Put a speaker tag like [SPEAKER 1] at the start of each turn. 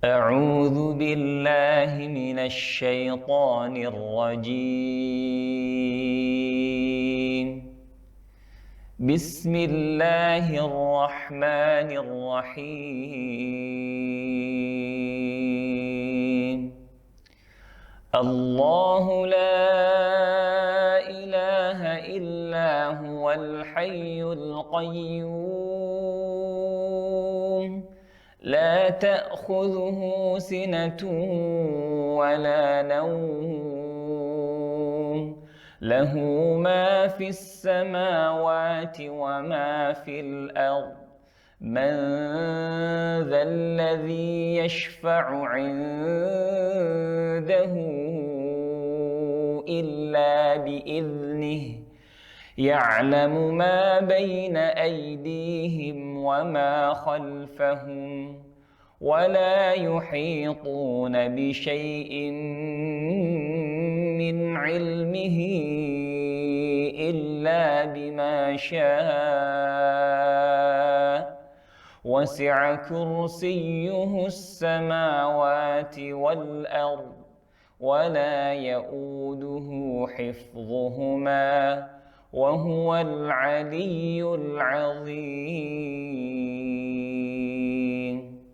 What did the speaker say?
[SPEAKER 1] أعوذ بالله من الشيطان الرجيم. بسم الله الرحمن الرحيم. الله لا إله إلا هو الحي القيوم لا تأخذه سنة ولا نوم له ما في السماوات وما في الأرض من ذا الذي يشفع عنده إلا بإذنه يعلم ما بين أيديهم وما خلفهم ولا يحيطون بشيء من علمه إلا بما شاء وسع كرسيه السماوات والأرض ولا يؤوده حفظهما وهو العلي العظيم.